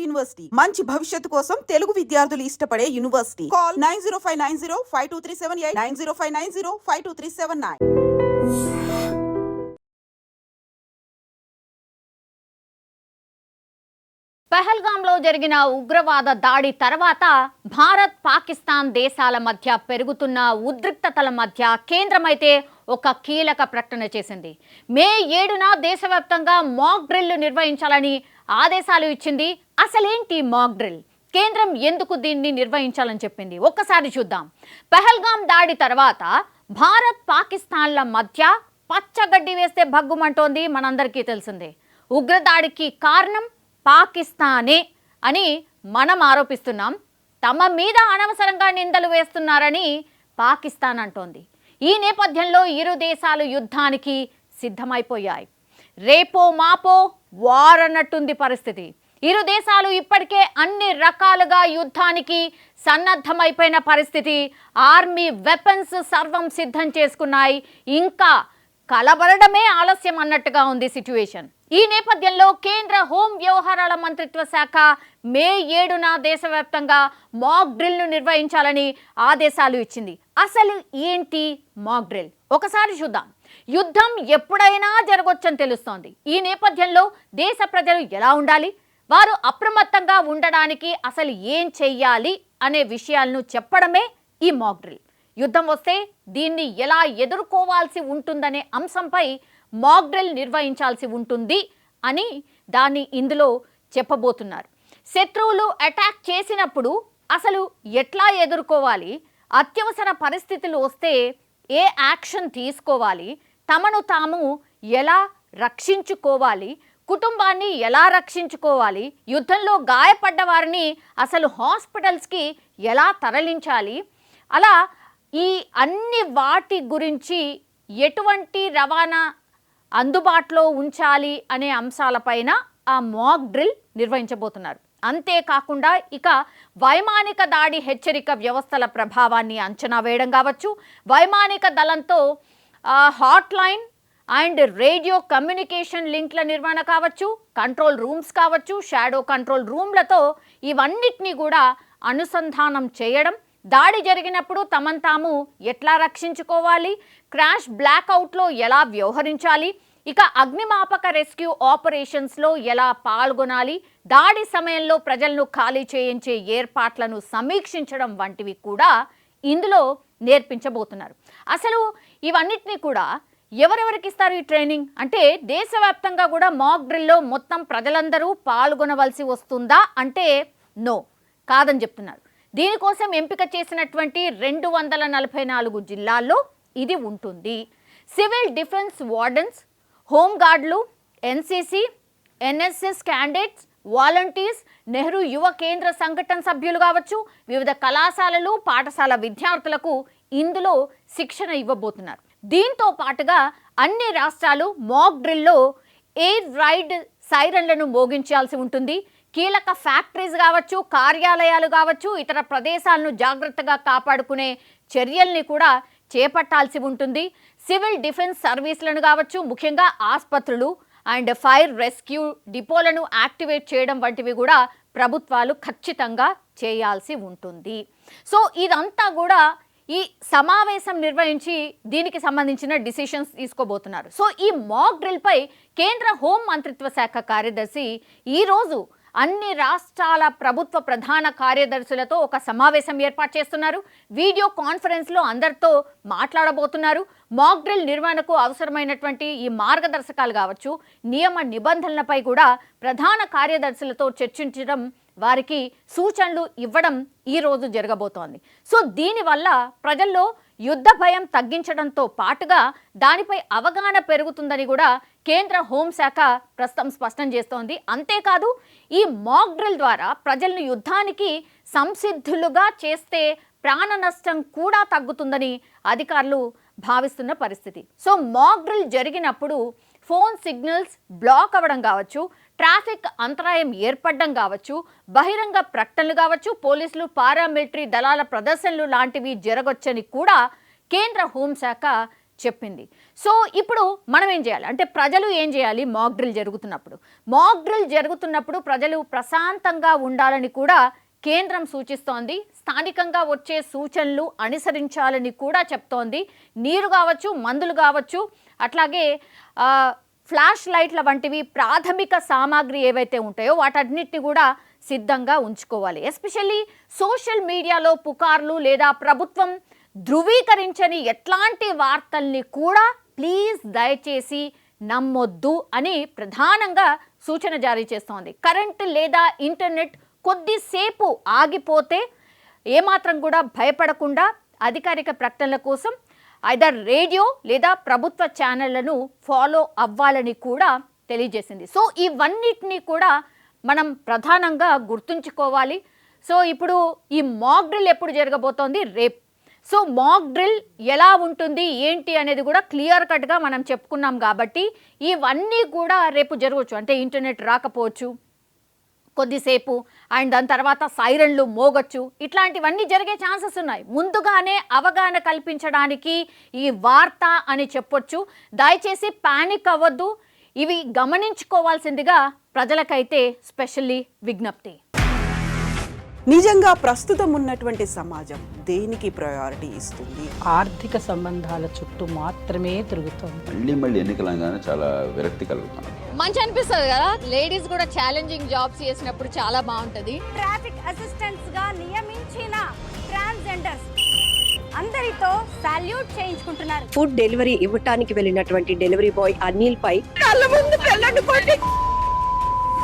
University మంచి భవిష్యత్తు కోసం తెలుగు విద్యార్థులు ఇష్టపడే యూనివర్సిటీ. కాల్ 9059052378 9059052379. పహల్గాంలో జరిగిన ఉగ్రవాద దాడి తర్వాత భారత్ పాకిస్తాన్ దేశాల మధ్య పెరుగుతున్న ఉద్రిక్తతల మధ్య కేంద్రమైతే ఒక కీలక ప్రకటన చేసింది. మే 7న దేశవ్యాప్తంగా మాక్ డ్రిల్ నిర్వహించాలని ఆదేశాలు ఇచ్చింది. అసలేంటి మాక్ డ్రిల్? కేంద్రం ఎందుకు దీన్ని నిర్వహించాలని చెప్పింది? ఒక్కసారి చూద్దాం. పహల్గాం దాడి తర్వాత భారత్ పాకిస్తాన్ల మధ్య పచ్చగడ్డి వేస్తే భగ్గుమంటోంది. మనందరికీ తెలిసిందే. ఉగ్రదాడికి కారణం పాకిస్తానే అని మనం ఆరోపిస్తున్నాం. తమ మీద అనవసరంగా నిందలు వేస్తున్నారని పాకిస్తాన్ అంటోంది. ఈ నేపథ్యంలో ఇరు దేశాలు యుద్ధానికి సిద్ధమైపోయాయి. రేపో మాపో వార్ అన్నట్టుంది పరిస్థితి. ఇరు దేశాలు ఇప్పటికే అన్ని రకాలుగా యుద్ధానికి సన్నద్ధమైపోయిన పరిస్థితి. ఆర్మీ వెపన్స్ సర్వం సిద్ధం చేసుకున్నాయి. ఇంకా కలబడమే ఆలస్యం అన్నట్టుగా ఉంది సిచ్యువేషన్. ఈ నేపథ్యంలో కేంద్ర హోం వ్యవహారాల మంత్రిత్వ శాఖ మే 7న దేశవ్యాప్తంగా మాక్ డ్రిల్ను నిర్వహించాలని ఆదేశాలు ఇచ్చింది. అసలు ఏంటి మాక్ డ్రిల్? ఒకసారి చూద్దాం. యుద్ధం ఎప్పుడైనా జరగొచ్చని తెలుస్తోంది. ఈ నేపథ్యంలో దేశ ప్రజలు ఎలా ఉండాలి, వారు అప్రమత్తంగా ఉండడానికి అసలు ఏం చెయ్యాలి అనే విషయాలను చెప్పడమే ఈ మాక్ డ్రిల్. యుద్ధం వస్తే దీన్ని ఎలా ఎదుర్కోవాల్సి ఉంటుందనే అంశంపై మాక్ డ్రిల్ నిర్వహించాల్సి ఉంటుంది అని దాన్ని ఇందులో చెప్పబోతున్నారు. శత్రువులు అటాక్ చేసినప్పుడు అసలు ఎట్లా ఎదుర్కోవాలి, అత్యవసర పరిస్థితులు వస్తే ఏ యాక్షన్ తీసుకోవాలి, తమను తాము ఎలా రక్షించుకోవాలి, కుటుంబాన్ని ఎలా రక్షించుకోవాలి, యుద్ధంలో గాయపడ్డ వారిని అసలు హాస్పిటల్స్కి ఎలా తరలించాలి, అలా ఈ అన్ని వాటి గురించి ఎటువంటి రవాణా అందుబాటులో ఉంచాలి అనే అంశాలపైన ఆ మాక్ డ్రిల్ నిర్వహించబోతున్నారు. అంతేకాకుండా ఇక వైమానిక దాడి హెచ్చరిక వ్యవస్థల ప్రభావాన్ని అంచనా వేయడం కావచ్చు, వైమానిక దళంతో hot line and radio communication లింక్ల నిర్వహణ కావచ్చు, కంట్రోల్ రూమ్స్ కావచ్చు, షాడో కంట్రోల్ రూమ్లతో ఇవన్నిటినీ కూడా అనుసంధానం చేయడం, దాడి జరిగినప్పుడు తమను తాము ఎట్లా రక్షించుకోవాలి, క్రాష్ బ్లాక్అవుట్లో ఎలా వ్యవహరించాలి, ఇక అగ్నిమాపక రెస్క్యూ ఆపరేషన్స్లో ఎలా పాల్గొనాలి, దాడి సమయంలో ప్రజలను ఖాళీ చేయించే ఏర్పాట్లను సమీక్షించడం వంటివి కూడా ఇందులో నేర్పించబోతున్నారు. అసలు ఇవన్నిటినీ కూడా ఎవరెవరికి ఇస్తారు ఈ ట్రైనింగ్ అంటే, దేశవ్యాప్తంగా కూడా మాక్ డ్రిల్లో మొత్తం ప్రజలందరూ పాల్గొనవలసి వస్తుందా అంటే నో, కాదని చెప్తున్నారు. దీనికోసం ఎంపిక చేసినటువంటి 244 జిల్లాల్లో ఇది ఉంటుంది. సివిల్ డిఫెన్స్ వార్డన్స్, హోంగార్డులు, NCC, NSS candidates, volunteers, Nehru Yuva Kendra సంఘటన సభ్యులు కావచ్చు, వివిధ కళాశాలలు, పాఠశాల విద్యార్థులకు ఇందులో శిక్షణ ఇవ్వబోతున్నారు. దీంతో పాటుగా అన్ని రాష్ట్రాలు మాక్ డ్రిల్లో ఎయిర్ రైడ్ సైరన్లను మోగించాల్సి ఉంటుంది. కీలక ఫ్యాక్టరీస్ కావచ్చు, కార్యాలయాలు కావచ్చు, ఇతర ప్రదేశాలను జాగ్రత్తగా కాపాడుకునే చర్యల్ని కూడా చేపట్టాల్సి ఉంటుంది. సివిల్ డిఫెన్స్ సర్వీసులను కావచ్చు, ముఖ్యంగా ఆసుపత్రులు అండ్ ఫైర్ రెస్క్యూ డిపోలను యాక్టివేట్ చేయడం వంటివి కూడా ప్రభుత్వాలు ఖచ్చితంగా చేయాల్సి ఉంటుంది. సో ఇదంతా కూడా ఈ సమావేశం నిర్వహించి దీనికి సంబంధించిన డిసిషన్స్ తీసుకోబోతున్నారు. సో ఈ మాక్ డ్రిల్పై కేంద్ర హోం మంత్రిత్వ శాఖ కార్యదర్శి ఈరోజు అన్ని రాష్ట్రాల ప్రభుత్వ ప్రధాన కార్యదర్శులతో ఒక సమావేశం ఏర్పాటు చేస్తున్నారు. వీడియో కాన్ఫరెన్స్లో అందరితో మాట్లాడబోతున్నారు. మాక్ డ్రిల్ నిర్వహణకు అవసరమైనటువంటి ఈ మార్గదర్శకాలు కావచ్చు, నియమ నిబంధనలపై కూడా ప్రధాన కార్యదర్శులతో చర్చించడం, వారికి సూచనలు ఇవ్వడం ఈరోజు జరగబోతోంది. సో దీనివల్ల ప్రజల్లో యుద్ధ భయం తగ్గించడంతో పాటుగా దానిపై అవగాహన పెరుగుతుందని కూడా కేంద్ర హోంశాఖ ప్రస్తుతం స్పష్టం చేస్తోంది. అంతేకాదు ఈ మాక్ డ్రిల్ ద్వారా ప్రజలను యుద్ధానికి సంసిద్ధులుగా చేస్తే ప్రాణ నష్టం కూడా తగ్గుతుందని అధికారులు భావిస్తున్న పరిస్థితి. సో మాక్ డ్రిల్ జరిగినప్పుడు ఫోన్ సిగ్నల్స్ బ్లాక్ అవ్వడం కావచ్చు, ట్రాఫిక్ అంతరాయం ఏర్పడడం కావచ్చు, బహిరంగ ప్రకటనలు కావచ్చు, పోలీసులు పారామిలిటరీ దళాల ప్రదర్శనలు లాంటివి జరగొచ్చని కూడా కేంద్ర హోంశాఖ చెప్పింది. సో ఇప్పుడు మనం ఏం చేయాలి అంటే ప్రజలు ఏం చేయాలి? మాక్ డ్రిల్ జరుగుతున్నప్పుడు ప్రజలు ప్రశాంతంగా ఉండాలని కూడా కేంద్రం సూచిస్తోంది. స్థానికంగా వచ్చే సూచనలు అనుసరించాలని కూడా చెప్తోంది. నీరు కావచ్చు, మందులు కావచ్చు, అట్లాగే ఫ్లాష్ లైట్ల వంటివి ప్రాథమిక సామాగ్రి ఏవైతే ఉంటాయో వాటన్నిటిని కూడా సిద్ధంగా ఉంచుకోవాలి. ఎస్పెషల్లీ సోషల్ మీడియాలో పుకార్లు లేదా ప్రభుత్వం ధృవీకరించని ఎట్లాంటి వార్తల్ని కూడా ప్లీజ్ దయచేసి నమ్మొద్దు అని ప్రధానంగా సూచన జారీ చేస్తోంది. కరెంటు లేదా ఇంటర్నెట్ కొద్దిసేపు ఆగిపోతే ఏమాత్రం కూడా భయపడకుండా అధికారిక ప్రకటనల కోసం ఐదర్ రేడియో లేదా ప్రభుత్వ ఛానళ్లను ఫాలో అవ్వాలని కూడా తెలియజేసింది. సో ఇవన్నిటినీ కూడా మనం ప్రధానంగా గుర్తుంచుకోవాలి. సో ఇప్పుడు ఈ మాక్ డ్రిల్ ఎప్పుడు జరగబోతోంది? రేపు. సో మాక్ డ్రిల్ ఎలా ఉంటుంది ఏంటి అనేది కూడా క్లియర్ కట్గా మనం చెప్పుకున్నాం కాబట్టి ఇవన్నీ కూడా రేపు జరగవచ్చు. అంటే ఇంటర్నెట్ రాకపోవచ్చు కొద్దిసేపు, అండ్ దాని తర్వాత సైరన్లు మోగొచ్చు, ఇట్లాంటివన్నీ జరిగే ఛాన్సెస్ ఉన్నాయి. ముందుగానే అవగాహన కల్పించడానికి ఈ వార్త అని చెప్పొచ్చు. దయచేసి పానిక్ అవ్వద్దు. ఇవి గమనించుకోవాల్సిందిగా ప్రజలకైతే స్పెషల్లీ విజ్ఞప్తి. నిజంగా ప్రస్తుతం ఉన్నటువంటి సమాజం దేనికి ప్రయారిటీ ఇస్తుంది? ఆర్థిక సంబంధాల చుట్టూ మాత్రమే తిరుగుతోంది. మళ్ళీ ఎన్నికలంగానే చాలా విరక్తి కలుగుతున్నాం. మంచి అనిపిస్తుంది కదా, లేడీస్ కూడా ఛాలెంజింగ్ జాబ్స్ చేసినప్పుడు చాలా బాగుంటది. ట్రాఫిక్ అసిస్టెంట్స్ గా నియమించిన ట్రాన్స్జెండర్స్ అందరితో సాల్యూట్ చేయించుకుంటున్నారు. ఫుడ్ డెలివరీ ఇవ్వటానికి వెళ్ళినటువంటి డెలివరీ బాయ్ అనిల్ పై కళ్ళ ముందు